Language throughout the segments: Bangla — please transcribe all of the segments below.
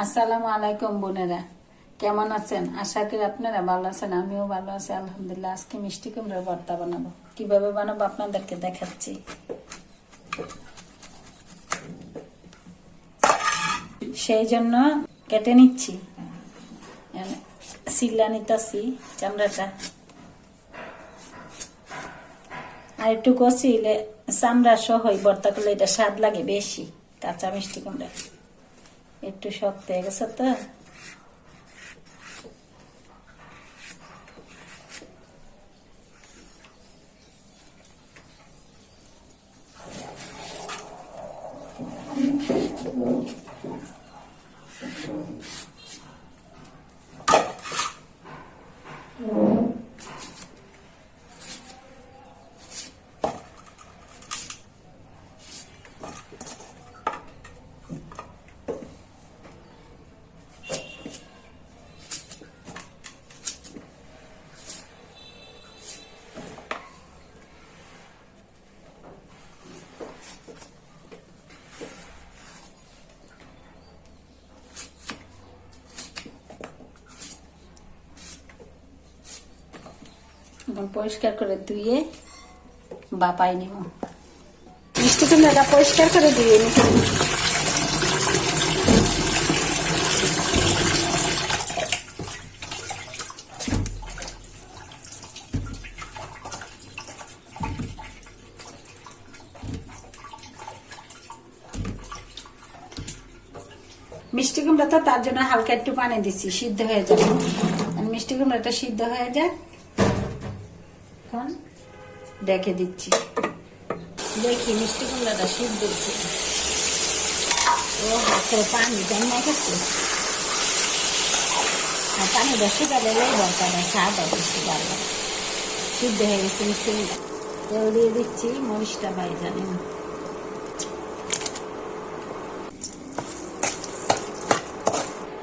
আসসালামু আলাইকুম বোনেরা, কেমন আছেন? আশা করি আপনারা ভালো আছেন। আমিও ভালো আছি আলহামদুলিল্লাহ। আজকে মিষ্টি কুমড়ার ভর্তা বানাবো। কিভাবে বানাবো আপনাদেরকে দেখাচ্ছি। সেই জন্য কেটে নিচ্ছি, সিল্লা নিতেছি চামড়াটা। আর একটু কষিলে চামড়া সহ ভর্তা করলে এটা স্বাদ লাগে বেশি। কাঁচা মিষ্টি কুমড়া একটু শক্ত হয়ে গেছে তো, এখন পরিষ্কার করে ধুয়ে বাপাই নিব। মিষ্টি কুমড়াটা পরিষ্কার করে ধুয়ে নিব। মিষ্টি কুমড়া তো তার জন্য হালকা একটু পানি দিচ্ছি, সিদ্ধ হয়ে যাবে। মিষ্টি কুমড়াটা সিদ্ধ হয়ে যায়, এখন ডেকে দিচ্ছি। দেখি মিষ্টি কুমড়াটা সিদ্ধ হচ্ছে। ও হাতের পানি জমে গেছে, আর পানি বেশি গেলে ভর্তাটা স্বাদ বেশি ভালো। সিদ্ধ হয়ে গেছে মিষ্টি কুমড়া। তেল দিয়ে দিচ্ছি, মরিচটা ভাই জানি না।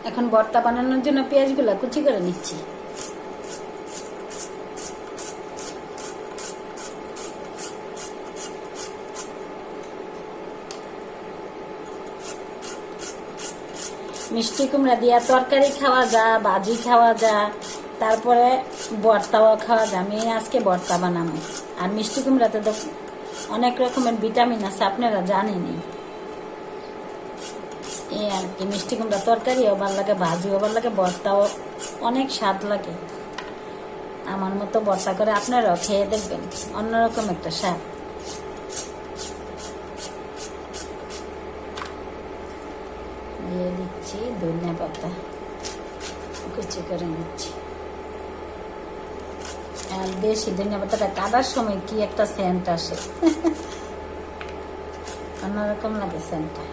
এখন ভর্তা বানানোর জন্য পেঁয়াজগুলা কুচি করে নিচ্ছি। মিষ্টি কুমড়া দিয়া তরকারি খাওয়া যায়, ভাজি খাওয়া যায়, তারপরে ভর্তাও খাওয়া যায়। আমি আজকে ভর্তা বানাবো। আর মিষ্টি কুমড়াতে তো অনেক রকমের ভিটামিন আছে, আপনারা জানেনি। এই আর কি, মিষ্টি কুমড়া তরকারিও ভালো লাগে, ভাজিও ভালো লাগে, ভর্তাও অনেক স্বাদ লাগে। আমার মতো ভর্তা করে আপনারাও খেয়ে দেখবেন, অন্যরকম একটা স্বাদ। দিয়ে দিচ্ছি ধনিয়া পাতা, কুচি করে নিচ্ছি। আর বেশি ধনিয়া পাতাটা কাটার সময় কি একটা সেন্ট আসে, অন্যরকম লাগে সেন্টটা।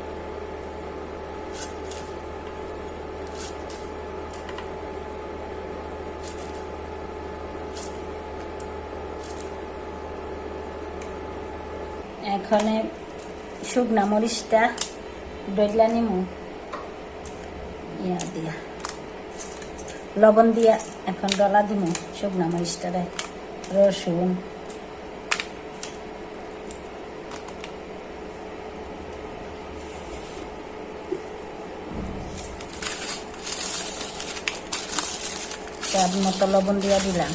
এখন শুকনা মরিচটা ডইলা নিমু, ইয়া দিয়া লবণ দিয়া এখন ডলা দিমু শুকনা মরিচটারে। রসুন, স্বাদ মতো লবণ দিয়া দিলাম।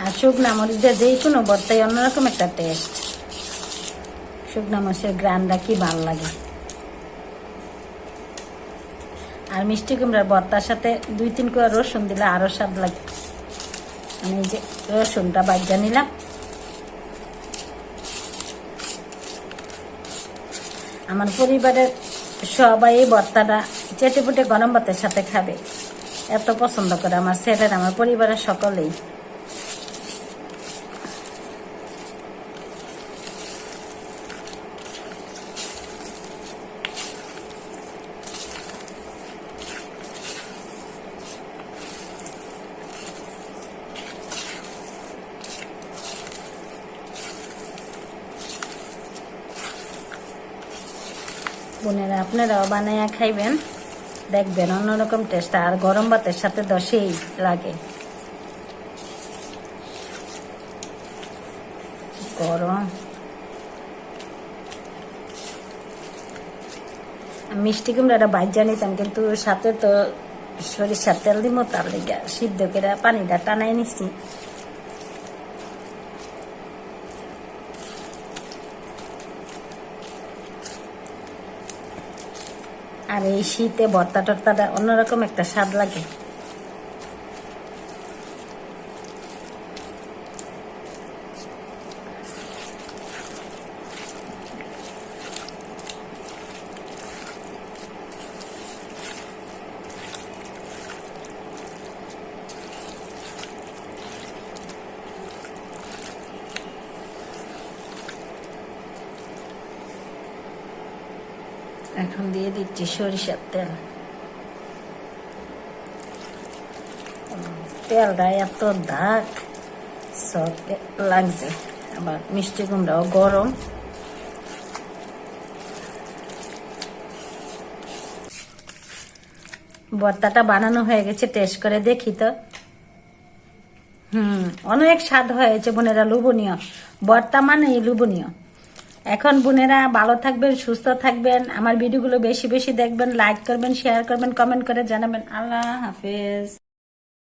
আর শুকনা মরিচ দিয়ে যে কোনো ভর্তায় অন্যরকম একটা টেস্ট। শুকনা মরিচের গ্রানটা কি ভালো লাগে। আর মিষ্টি কুমড়ার ভর্তার সাথে 2-3 কোয়া রসুন দিলে আরো স্বাদ লাগে। আমি যে রসুনটা বাজ্যা নিলাম। আমার পরিবারের সবাই এই ভর্তাটা চেটেপুটে গরম ভাতের সাথে খাবে, এত পছন্দ করে আমার ছেলের, আমার পরিবারের সকলেই। বোনেরা আপনারাও বানাইয়া খাইবেন, দেখবেন অন্যরকম টেস্ট, আর গরম ভাতের সাথে তো সেই লাগে। গরম মিষ্টি কুমড়াটা বাইজা নিতাম, কিন্তু সাথে তো সরিষার তেল দিব, তার লেগে সিদ্ধ করে পানিটা টানাই নিচ্ছি। আর এই শীতে ভর্তা টর্তাটা অন্যরকম একটা স্বাদ লাগে। এখন দিয়ে দিচ্ছি সরিষার তেল। তেলটা এত দাগ সব লাগছে, আবার মিষ্টি কুমড়াও গরম। ভর্তাটা বানানো হয়ে গেছে, টেস্ট করে দেখি তো। অনেক স্বাদ হয়েছে বোনেরা, লোভনীয়। ভর্তা মানে লোভনীয়। এখন বোনেরা ভালো থাকবেন, সুস্থ থাকবেন, আমার ভিডিওগুলো বেশি বেশি দেখবেন, লাইক করবেন, শেয়ার করবেন, কমেন্ট করে জানাবেন। আল্লাহ হাফেজ।